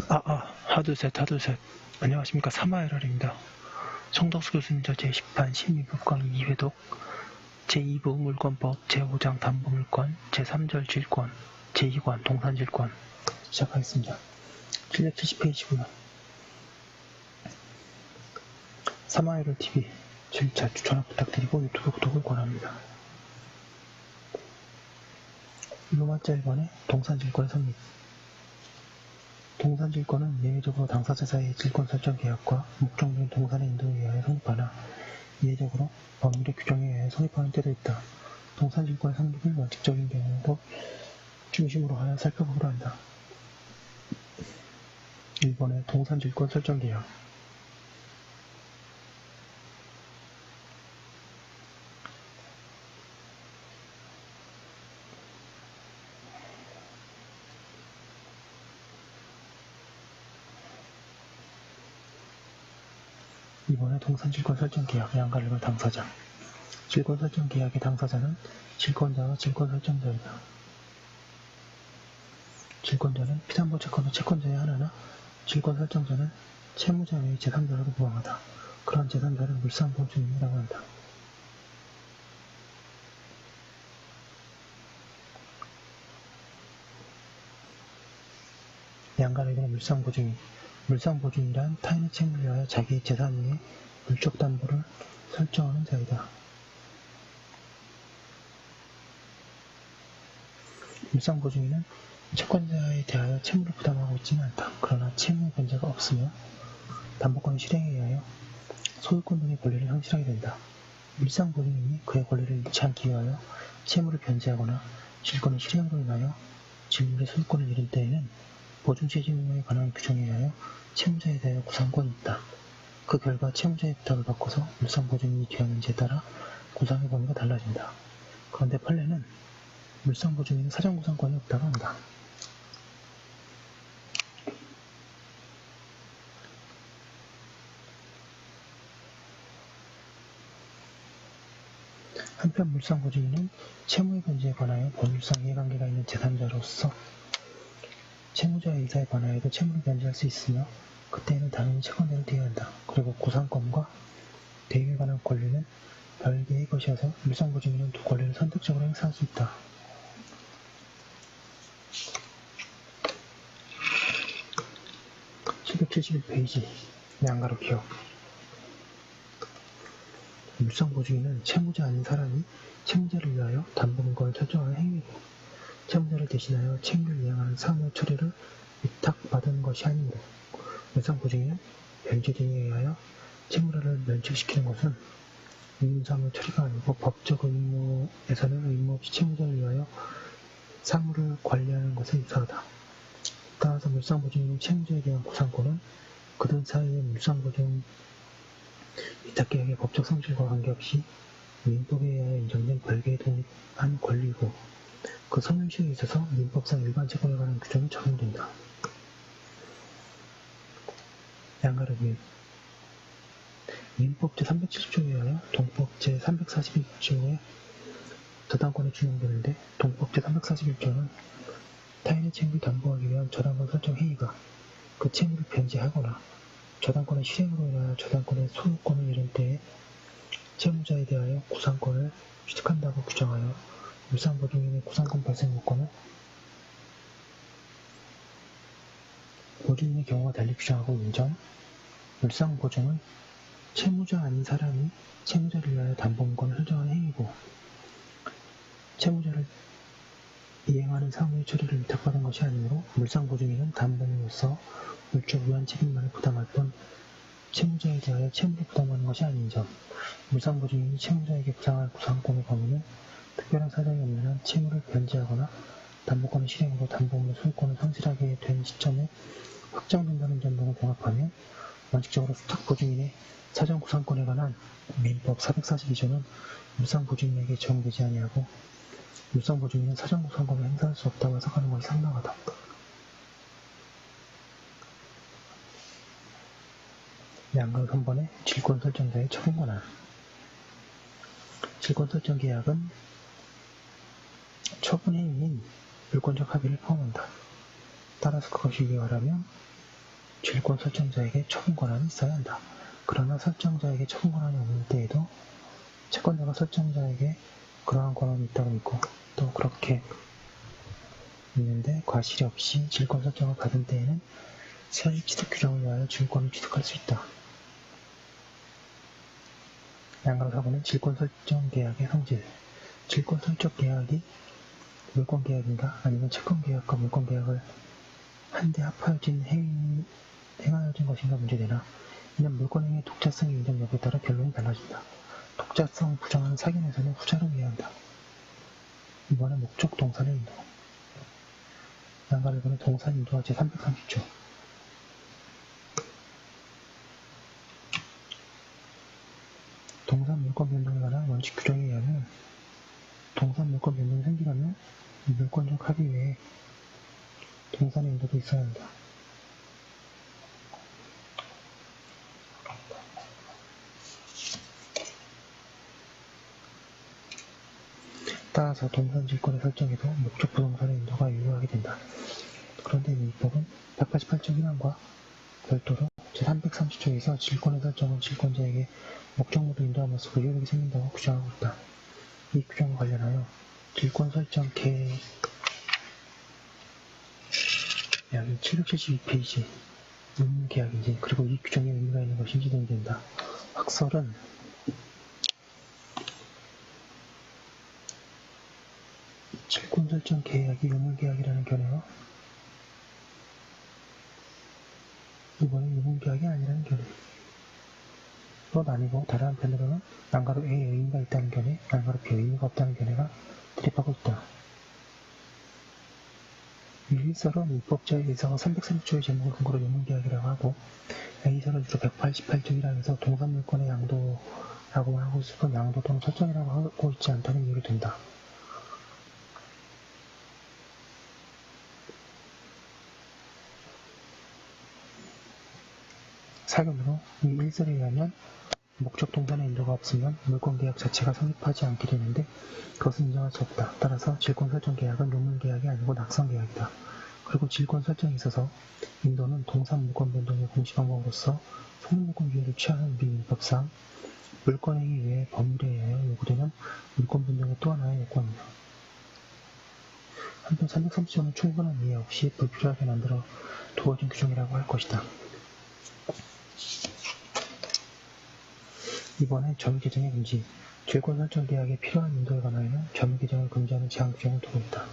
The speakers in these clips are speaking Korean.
하두셋. 안녕하십니까. 사마에럴입니다. 송덕수 교수님 저 제10판 심리법 강의 2회독 제2부 물권법 제5장 담보물권 제3절 질권 제2관 동산질권 시작하겠습니다. 770페이지고요. 사마에럴 TV 잘 추천 부탁드리고 유튜브 구독을 권합니다. 로마자 1번에 동산질권의 성립. 동산질권은 예외적으로 당사자 사이의 질권 설정 계약과 목적물인 동산의 인도에 의하여 성립하나 이례적으로 법률의 규정에 의하여 성립하는 때도 있다. 동산질권의 성립을 원칙적인 경우도 중심으로 하여 살펴보기로 한다. 1번의 동산질권 설정 계약. 이번에 동산질권 설정 계약 양가를 당사자. 질권 설정 계약의 당사자는 질권자와 질권 설정자이다. 질권자는 피담보 채권의 채권자의 하나나 질권 설정자는 채무자 외의 제3자라고 부항하다. 그런 제3자를 물상보증인이라고 한다. 양가에게는 물상보증인. 물상보증이란 타인의 채무를 위하여 자기의 재산 위에 물적 담보를 설정하는 자이다. 물상보증인은 채권자에 대하여 채무를 부담하고 있지는 않다. 그러나 채무의 변제가 없으며 담보권의 실행에 의하여 소유권 등의 권리를 상실하게 된다. 물상보증인이 그의 권리를 잃지 않기 위하여 채무를 변제하거나 질권의 실행으로 인하여 질물의 소유권을 잃은 때에는 보증취지에 관한 규정에 의하여 채무자에 대하여 구상권이 있다. 그 결과 채무자의 부탁을 바꿔서 물상보증인이 되었는지에 따라 구상의 범위가 달라진다. 그런데 판례는 물상보증인은 사전구상권이 없다고 한다. 한편 물상보증인은 채무의 변제에 관하여 법률상 이해관계가 있는 제3자로서 채무자의 의사에 관하여도 채무를 변제할 수 있으며 그때에는 당연히 채권자를 대여한다. 그리고 구상권과 대유에 관한 권리는 별개의 것이어서 물상보증인은 두 권리를 선택적으로 행사할 수 있다. (771페이지) 양가로 기억. 물상보증인은 채무자 아닌 사람이 채무자를 위하여 담보물권을 설정하는 행위이고 채무자를 대신하여 채무를 이행하는 사무의 처리를 위탁받은 것이 아니므로 물상보증인은 변제 등에 의하여 채무자를 면책시키는 것은 의무사무의 처리가 아니고 법적 의무에서는 의무 없이 채무자를 위하여 사무를 관리하는 것에 유사하다. 따라서 물상보증인은 채무자에 대한 구상권은 그들 사이의 물상보증 위탁계약의 법적 성질과 관계없이 민법에 의하여 인정된 별개의 독립한 권리이고 그 성립시에 있어서 민법상 일반 채권에 관한 규정이 적용된다. 양가르기 민법 제370조에 의하여 동법 제341조에 저당권이 준용되는데 동법 제341조는 타인의 채무를 담보하기 위한 저당권 설정 행위가 그 채무를 변제하거나 저당권의 실행으로 인하여 저당권의 소유권을 잃은 때에 채무자에 대하여 구상권을 취득한다고 규정하여 물상보증인의 구상권 발생 요건을 보증인의 경우와 달리 규정하고 있는 점. 물상보증은 채무자 아닌 사람이 채무자를 위하여 담보물권을 설정하는 행위고 채무자를 이행하는 사무의 처리를 위탁받은 것이 아니므로 물상보증인은 담보인으로서 물적 위한 책임만을 부담할 뿐 채무자에 대하여 채무를 부담하는 것이 아닌 점. 물상보증인이 채무자에게 부상할 구상권의 범위는 특별한 사정이 없는 한 채무를 변제하거나 담보권의 실행으로 담보물의 소유권을 상실하게 된 시점에 확정된다는 점 등을 종합하면 원칙적으로 수탁보증인의 사전구상권에 관한 민법 442조는 물상보증인에게 적용되지 아니하고 물상보증인은 사전구상권을 행사할 수 없다고 해석하는 것이 상당하다. 양가 3번의 질권설정자의 처분권한. 질권설정계약은 처분행위인 물권적 합의를 포함한다. 따라서 그것이 위헌하면 질권 설정자에게 처분 권한이 있어야 한다. 그러나 설정자에게 처분 권한이 없는 때에도 채권자가 설정자에게 그러한 권한이 있다고 믿고 또 그렇게 있는데 과실이 없이 질권 설정을 받은 때에는 세율 취득 규정을 위하여 질권을 취득할 수 있다. 양가로 4번은 질권 설정 계약의 성질. 질권 설정 계약이 물권 계약인가 아니면 채권 계약과 물권 계약을 한데 합하여진 행하여진 것인가 문제되나 이는 물권행위의 독자성의 인정 여부에 따라 결론이 달라진다. 독자성 부정하는 사견에서는 후자를 이해한다. 이번에 목적 동사의 인도. 양가로 1번은 동사 인도와 제330조. 동사 물권 변동에 관한 원칙 규정에 의하면 동사 물권 변동이 생기려면 물권적 합의 외에 동사의 인도도 있어야 한다. 따라서 동산질권의 설정에도 목적 부동산의 인도가 유효하게 된다. 그런데 이 입법은 188조 1항과 별도로 제330조에서 질권의 설정은 질권자에게 목적물을 인도함으로써 불이익이 생긴다고 규정하고 있다. 이 규정과 관련하여 질권 설정 계약이 772페이지 문문 계약인지 그리고 이 규정에 의미가 있는 것인지 등이 된다. 학설은 질권 설정 계약이 유물 계약이라는 견해와 이번에 유물 계약이 아니라는 견해로 나뉘고 다른 한편으로는 난가로 A에 의미가 있다는 견해, 난가로 B에 의미가 없다는 견해가 대립하고 있다. 일설은 입법자의 의사가 330조의 제목을 근거로 유물 계약이라고 하고 A설은 주로 188조 1항에서 동산물권의 양도라고 하고 있어도 양도 또는 설정이라고 하고 있지 않다는 이유로 된다. 사견으로 이 일설에 의하면 목적 동산의 인도가 없으면 물권계약 자체가 성립하지 않게 되는데 그것은 인정할 수 없다. 따라서 질권 설정 계약은 유물계약이 아니고 낙선계약이다. 그리고 질권 설정에 있어서 인도는 동산 물권 변동의 공시 방법으로서 성립물권 유예를 취하는 우리 민법상 물권행위 외의 법률에 의하여 요구되는 물권 변동의 또 하나의 요건이다. 한편 330조는 충분한 이해 없이 불필요하게 만들어 두어진 규정이라고 할 것이다. 이번에 점유 개정의 금지, 질권 설정 계약에 필요한 인도에 관하여는 점유 개정을 금지하는 제한 규정을 두고 있다.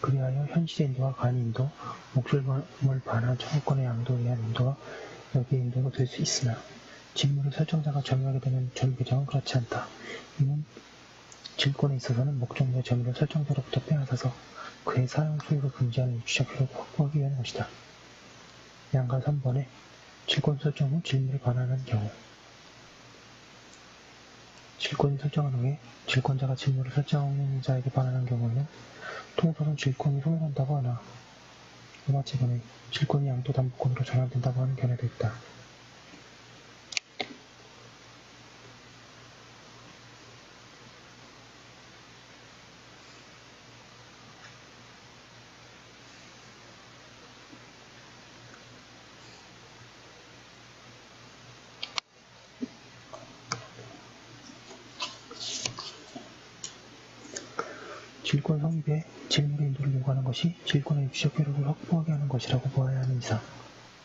그리하여 현실의 인도와 간이 인도, 목적물을 반한 청구권의 양도에 의한 인도가 여기에 인도가 될 수 있으나 직무를 설정자가 점유하게 되는 점유 개정은 그렇지 않다. 이는 질권에 있어서는 목적물의 점유를 설정자로부터 빼앗아서 그의 사용 소유를 금지하는 유치적 효력을 확보하기 위한 것이다. 양가 3번에 질권 설정 후 질물에 반환하는 경우 질권이 설정한 후에 질권자가 질물을 설정자에게 반환한 경우에는 통상은 질권이 소멸한다고 하나 문화재건에 질권이 양도담보권으로 전환된다고 하는 견해도 있다. 질권 성립에 질물의 인도를 요구하는 것이 질권의 유치적 효력을 확보하게 하는 것이라고 보아야 하는 이상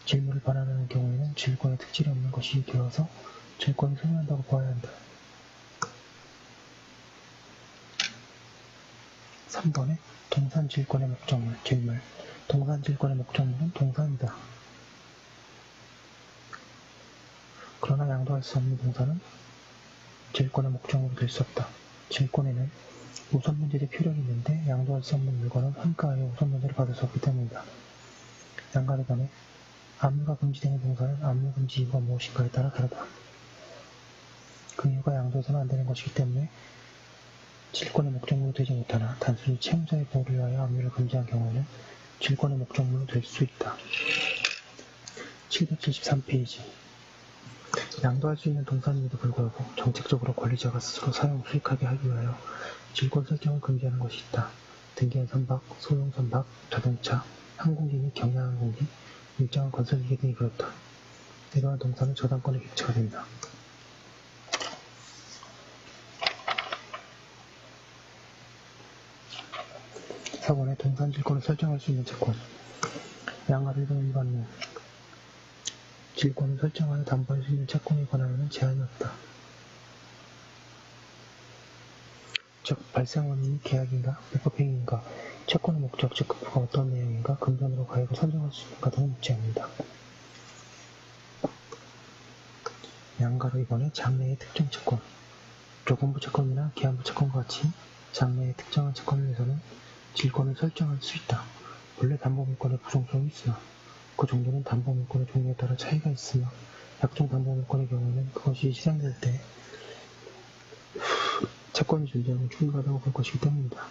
질물을 반환하는 경우에는 질권의 특질이 없는 것이 되어서 질권이 소멸한다고 보아야 한다. 3번에 동산질권의 목적물, 질물. 동산질권의 목적물은 동산이다. 그러나 양도할 수 없는 동산은 질권의 목적물이 될 수 없다. 질권에는 우선문제적 효력이 있는데 양도할 수 없는 물건은 환가하여 우선문제를 받을 수 없기 때문이다. 양간에 관해 압류가 금지되는 동사는 압류 금지 이유가 무엇인가에 따라 다르다. 그 이유가 양도해서는 안 되는 것이기 때문에 질권의 목적물로 되지 못하나 단순히 채무자의 보호를 위하여 압류를 금지한 경우에는 질권의 목적물로 될 수 있다. 773페이지 양도할 수 있는 동산임에도 불구하고 정책적으로 권리자가 스스로 사용 수익하게 하기 위하여 질권 설정을 금지하는 것이 있다. 등기한 선박, 소형 선박, 자동차, 항공기 및 경량항공기, 일정한 건설기계 등이 그렇다. 이러한 동산은 저당권의 객체가 된다. 사번에 동산 질권을 설정할 수 있는 채권. 양가를 등 위반로 질권을 설정하여 담보할 수 있는 채권에 관하여는 제한이 없다. 즉, 발생 원인이 계약인가, 불법행위인가, 채권의 목적, 즉 급부가 어떤 내용인가, 금전으로 가액을 산정할 수 있는가 등을 묻지 않는다. 양가로 2번에 장래의 특정 채권. 조건부 채권이나 기한부 채권과 같이 장래의 특정한 채권을 위해서는 질권을 설정할 수 있다. 본래 담보물권의 부정성이 있으나 그 정도는 담보물권의 종류에 따라 차이가 있으며 약정 담보물권의 경우에는 그것이 실행될 때 채권이 존재하면 충분하다고 볼 것이기 때문이다.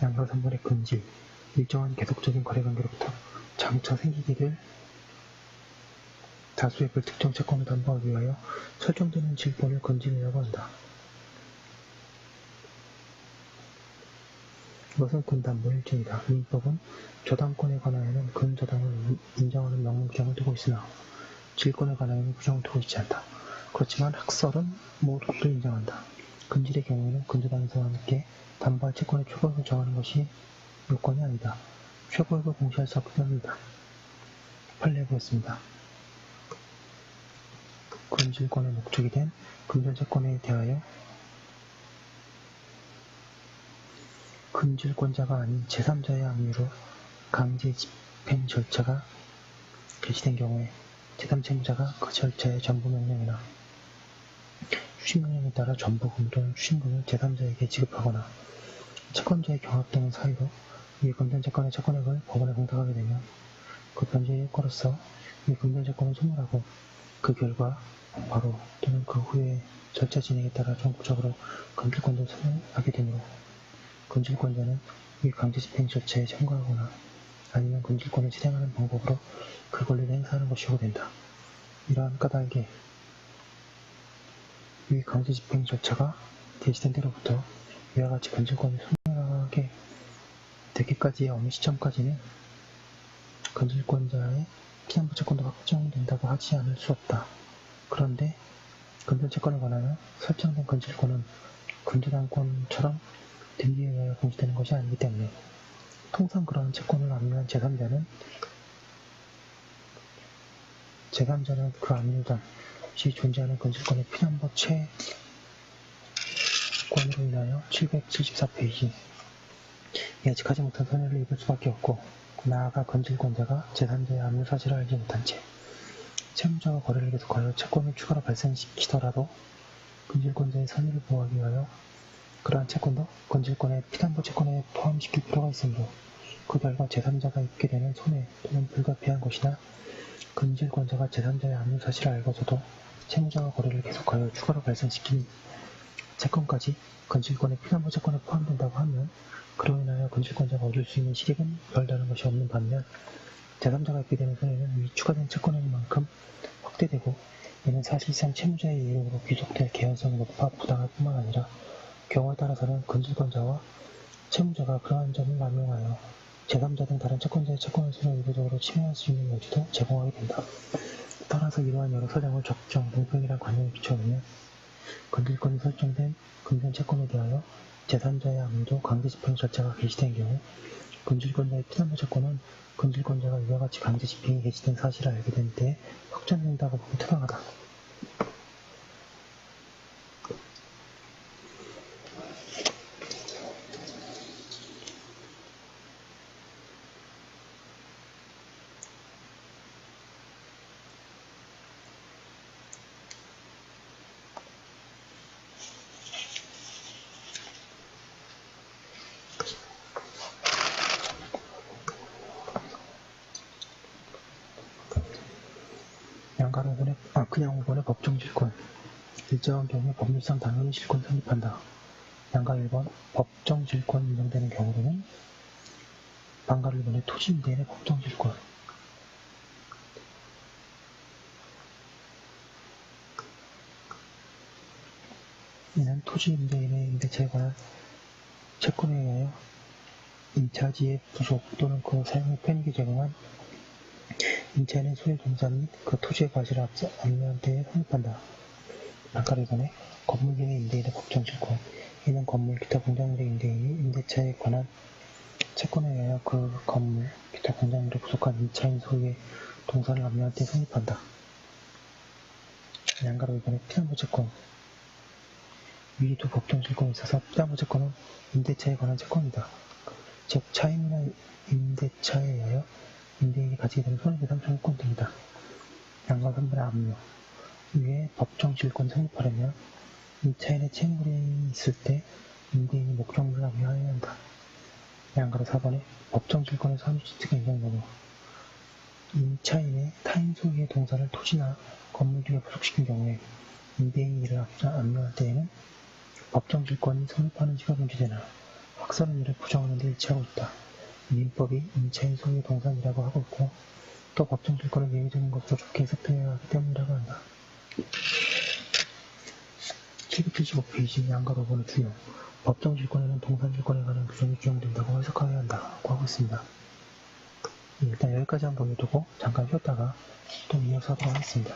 양가 3번의 근질. 일정한 계속적인 거래관계로부터 장차 생기게 될 다수의 불특정 채권을 담보하기 위하여 설정되는 질권을 근질이라고 한다. 이것은 근담보일정이다. 이 법은 저당권에 관하여는 근저당을 인정하는 명문규정을 두고 있으나 질권에 관하여는 규정을 두고 있지 않다. 그렇지만 학설은 모두 인정한다. 근질의 경우에는 근저당에서와 함께 담보할 채권의 최고액을 정하는 것이 요건이 아니다. 최고액을 공시할 수 없기 때문이다. 판례해 보겠습니다. 근질권의 목적이 된 금전채권에 대하여 근질권자가 아닌 제3자의 압류로 강제 집행 절차가 개시된 경우에 제3채무자가 그 절차의 전부 명령이나 추심명령에 따라 전부금 또는 추심금을 제3자에게 지급하거나 채권자의 경합 등의 사유로 이 금전채권의 채권액을 법원에 공탁하게 되면 그 변제의 효과로서 이 금전채권을 소멸하고 그 결과 바로 또는 그 후에 절차 진행에 따라 전국적으로 근질권자를 소멸하게 되므로 근질권자는 이 강제집행 절차에 참가하거나 아니면 근질권을 실행하는 방법으로 그 권리를 행사하는 것이고 된다. 이러한 까닭에 이 강제집행 절차가 개시된 때로부터 이와 같이 근질권이 소멸하게 되기까지의 어느 시점까지는 근질권자의 피난부 채권도 확정된다고 하지 않을 수 없다. 그런데 금전채권에 관하여 설정된 근질권은 근저당권처럼 등기에 의하여 공시되는 것이 아니기 때문에 통상 그러한 채권을 압류한 제3자는 그 압류단 시 존재하는 근질권의 피난부 채권으로 인하여 774페이지 예측하지 못한 손해를 입을 수밖에 없고 나아가 근질권자가 제3자의 압류 사실을 알지 못한 채 채무자와 거래를 계속하여 채권을 추가로 발생시키더라도 근질권자의 선의를 보호하기 위하여 그러한 채권도 근질권의 피담보 채권에 포함시킬 필요가 있으므로 그 결과 제3자가 입게 되는 손해 또는 불가피한 것이나 근질권자가 제3자의 압류 사실을 알고서도 채무자와 거래를 계속하여 추가로 발생시킨 채권까지 근질권의 피담보 채권에 포함된다고 하면 그로 인하여 근질권자가 얻을 수 있는 실익은 별다른 것이 없는 반면 제3자가 입게 되는 손해는 위 추가된 채권액만큼 확대되고 이는 사실상 채무자의 이익으로 귀속될 개연성이 높아 부당할 뿐만 아니라 경우에 따라서는 근질권자와 채무자가 그러한 점을 남용하여 제3자 등 다른 채권자의 채권을 서로 의도적으로 침해할 수 있는 여지도 제공하게 된다. 따라서 이러한 여러 사정을 적정, 공평이란 관념에 비춰보면 근질권이 설정된 금전채권에 대하여 제3자의 압류도 강제집행 절차가 개시된 경우 근질권자의 피담보 채권은 근질권자가 이와 같이 강제집행이 개시된 사실을 알게 된 때에 확정된다고 보기 타당하다. 그냥 5번의 법정질권. 일정한 경우에 법률상 당연히 질권 성립한다. 양가 1번 법정질권 인정되는 경우로는 방가 1번의 토지임대인의 법정질권. 이는 토지 임대인의 임대차에 관한 채권에 의하여 임차지의 부속 또는 그 사용의 편익에 적용한 임차인의 소유 동산 및 그 토지의 과실을 압류한 때에 성립한다. 아까로 전에 건물 등의 임대인의 법정질권, 이는 건물 기타 공작물의 임대인이 임대차에 관한 채권에 의하여 그 건물 기타 공작물에 부속한 임차인 소유의 동산을 압류한 때에 성립한다. 양가로 이번에 피담보 채권, 위 두 법정질권에 있어서 피담보 채권은 임대차에 관한 채권이다. 즉 차임이나 임대차에 의하여 임대인이 가지게 되는 손해배상 청구권 등이다. 양가 3번의 압류, 위에 법정질권 성립하려면 임차인의 채무이 있을 때 임대인이 목적물을 압류하여야 한다. 양가로 4번에 법정질권에서 함유주체가 인정되고 임차인의 타인 소유의 동산을 토지나 건물 등에 부속시킨 경우에 임대인이 이를 압류할 때에는 법정질권이 성립하는 시가 문제되나 학설은 이를 부정하는 데 일치하고 있다. 민법이 임차인 소유의 동산이라고 하고 있고 또 법정질권은 예외적인 것으로 좋게 해석되어야 하기 때문이라고 한다. 775페이지 양가 5번의 준용, 법정질권에는 동산질권에 관한 규정이 적용된다고 해석하여야 한다고 하고 있습니다. 일단 여기까지 한번 보여두고 잠깐 쉬었다가 또 이어서 하도록 하겠습니다.